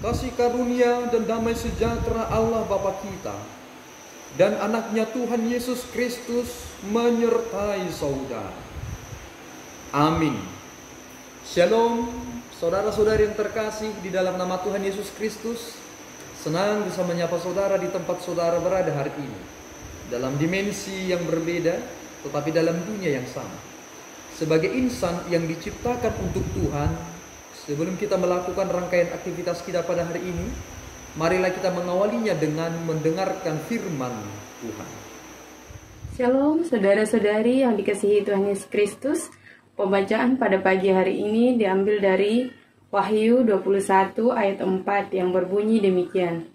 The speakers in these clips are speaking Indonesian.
kasih karunia dan damai sejahtera Allah Bapa kita dan anaknya Tuhan Yesus Kristus menyertai saudara. Amin. Shalom, saudara-saudari yang terkasih di dalam nama Tuhan Yesus Kristus. Senang bisa menyapa saudara di tempat saudara berada hari ini, dalam dimensi yang berbeda tetapi dalam dunia yang sama. Sebagai insan yang diciptakan untuk Tuhan, sebelum kita melakukan rangkaian aktivitas kita pada hari ini, marilah kita mengawalinya dengan mendengarkan firman Tuhan. Shalom saudara-saudari yang dikasihi Tuhan Yesus Kristus. Pembacaan pada pagi hari ini diambil dari Wahyu 21 ayat 4 yang berbunyi demikian.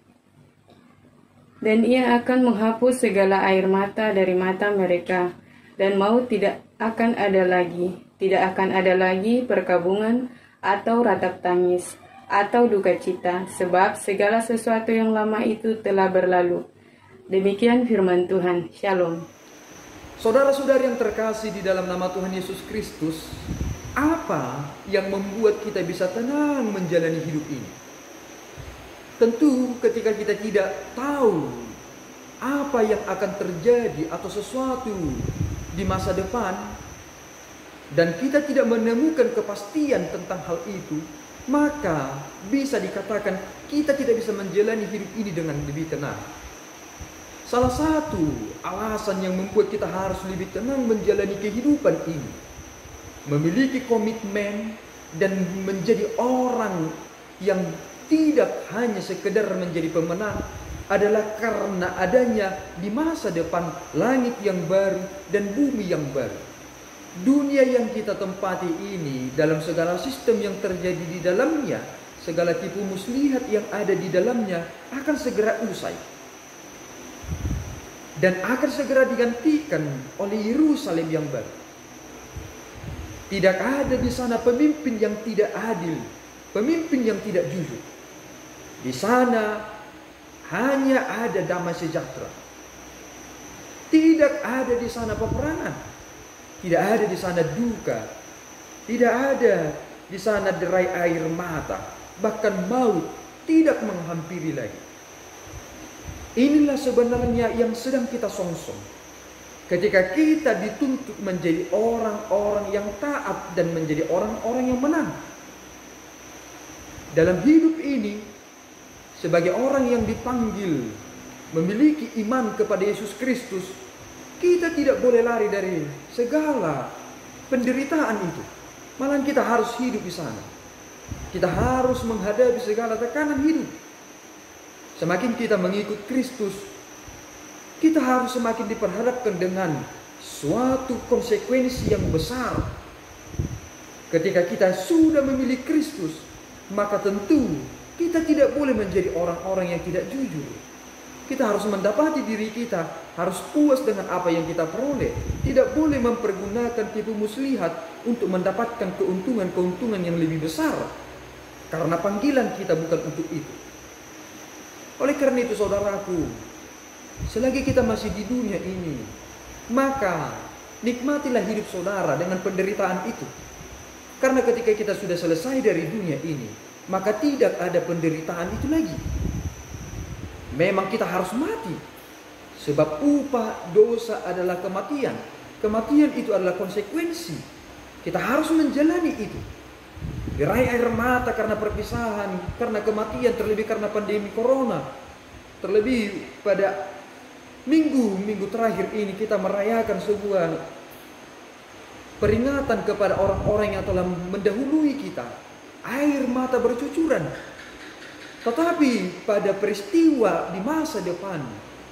Dan ia akan menghapus segala air mata dari mata mereka, dan maut tidak akan ada lagi. Tidak akan ada lagi perkabungan atau ratap tangis, atau duka cita, sebab segala sesuatu yang lama itu telah berlalu. Demikian firman Tuhan. Shalom. Saudara-saudari yang terkasih di dalam nama Tuhan Yesus Kristus, apa yang membuat kita bisa tenang menjalani hidup ini? Tentu ketika kita tidak tahu apa yang akan terjadi atau sesuatu di masa depan, dan kita tidak menemukan kepastian tentang hal itu, maka bisa dikatakan kita tidak bisa menjalani hidup ini dengan lebih tenang. Salah satu alasan yang membuat kita harus lebih tenang menjalani kehidupan ini, memiliki komitmen dan menjadi orang yang tidak hanya sekedar menjadi pemenang, adalah karena adanya di masa depan langit yang baru dan bumi yang baru. Dunia yang kita tempati ini, dalam segala sistem yang terjadi di dalamnya, segala tipu muslihat yang ada di dalamnya akan segera usai dan akan segera digantikan oleh Yerusalem yang baru. Tidak ada di sana pemimpin yang tidak adil, pemimpin yang tidak jujur. Di sana hanya ada damai sejahtera. Tidak ada di sana peperangan. Tidak ada di sana duka, tidak ada di sana derai air mata, bahkan maut tidak menghampiri lagi. Inilah sebenarnya yang sedang kita songsong ketika kita dituntut menjadi orang-orang yang taat dan menjadi orang-orang yang menang. Dalam hidup ini, sebagai orang yang dipanggil memiliki iman kepada Yesus Kristus, kita tidak boleh lari dari segala penderitaan itu. Malah kita harus hidup di sana. Kita harus menghadapi segala tekanan hidup. Semakin kita mengikut Kristus, kita harus semakin diperhadapkan dengan suatu konsekuensi yang besar. Ketika kita sudah memilih Kristus, maka tentu kita tidak boleh menjadi orang-orang yang tidak jujur. Kita harus mendapati diri kita harus puas dengan apa yang kita peroleh. Tidak boleh mempergunakan tipu muslihat untuk mendapatkan keuntungan-keuntungan yang lebih besar, karena panggilan kita bukan untuk itu. Oleh karena itu saudaraku, selagi kita masih di dunia ini, maka nikmatilah hidup saudara dengan penderitaan itu. Karena ketika kita sudah selesai dari dunia ini, maka tidak ada penderitaan itu lagi. Memang kita harus mati, sebab upah dosa adalah kematian. Kematian itu adalah konsekuensi. Kita harus menjalani itu. Derai air mata karena perpisahan, karena kematian, terlebih karena pandemi corona. Terlebih pada minggu terakhir ini kita merayakan sebuah peringatan kepada orang-orang yang telah mendahului kita. Air mata bercucuran. Tetapi pada peristiwa di masa depan,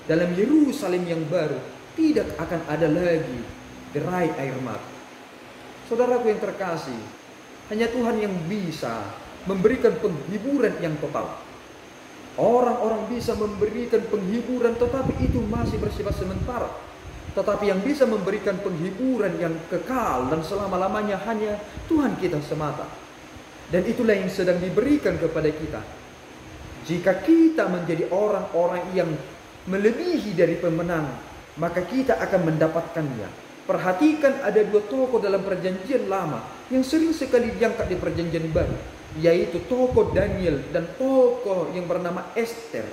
dalam Yerusalem yang baru, tidak akan ada lagi derai air mata. Saudaraku yang terkasih, hanya Tuhan yang bisa memberikan penghiburan yang total. Orang-orang bisa memberikan penghiburan, tetapi itu masih bersifat sementara. Tetapi yang bisa memberikan penghiburan yang kekal dan selama-lamanya hanya Tuhan kita semata. Dan itulah yang sedang diberikan kepada kita. Jika kita menjadi orang-orang yang melebihi dari pemenang, maka kita akan mendapatkannya. Perhatikan, ada dua tokoh dalam perjanjian lama yang sering sekali diangkat di perjanjian baru. yaitu tokoh Daniel dan tokoh yang bernama Esther.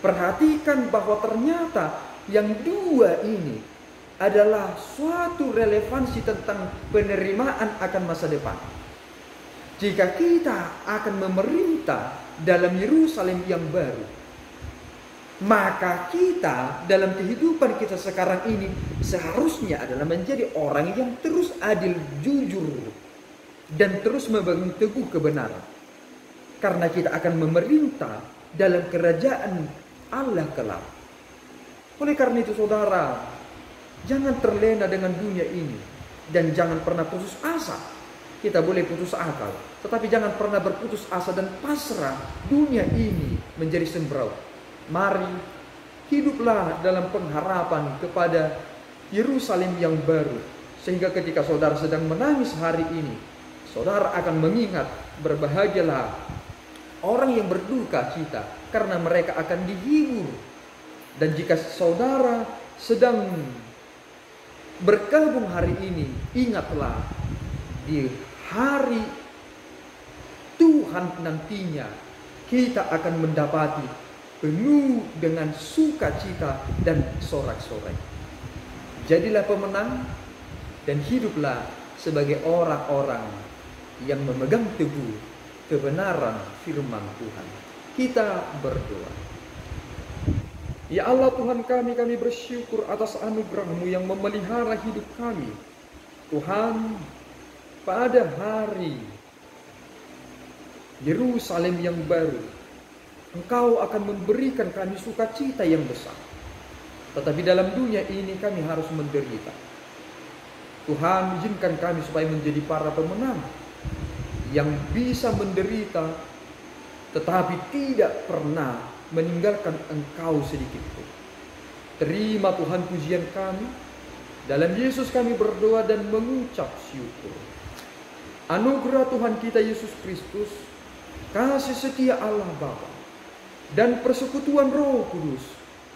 Perhatikan bahwa ternyata yang dua ini adalah suatu relevansi tentang penerimaan akan masa depan. Jika kita akan memerintah dalam Yerusalem yang baru, maka kita dalam kehidupan kita sekarang ini seharusnya adalah menjadi orang yang terus adil, jujur, dan terus memegang teguh kebenaran. Karena kita akan memerintah dalam kerajaan Allah kelak. Oleh karena itu saudara, jangan terlena dengan dunia ini. Dan jangan pernah putus asa. Kita boleh putus akal, tetapi jangan pernah berputus asa dan pasrah dunia ini menjadi sembraut. Mari hiduplah dalam pengharapan kepada Yerusalem yang baru. Sehingga ketika saudara sedang menangis hari ini, saudara akan mengingat, berbahagialah orang yang berduka cita, karena mereka akan dihibur. Dan jika saudara sedang berkabung hari ini, ingatlah di hari Tuhan nantinya kita akan mendapati penuh dengan sukacita dan sorak-sorai. Jadilah pemenang dan hiduplah sebagai orang-orang yang memegang teguh kebenaran firman Tuhan. Kita berdoa. Ya Allah Tuhan kami bersyukur atas anugerah-Mu yang memelihara hidup kami. Tuhan, pada hari Yerusalem yang baru, Engkau akan memberikan kami sukacita yang besar. Tetapi dalam dunia ini kami harus menderita. Tuhan, izinkan kami supaya menjadi para pemenang yang bisa menderita tetapi tidak pernah meninggalkan Engkau sedikit pun. Terima Tuhan pujian kami. Dalam Yesus kami berdoa dan mengucap syukur. Anugerah Tuhan kita Yesus Kristus, kasih setia Allah Bapa, dan persekutuan Roh Kudus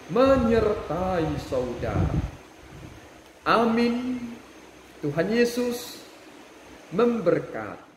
menyertai saudara. Amin. Tuhan Yesus memberkati.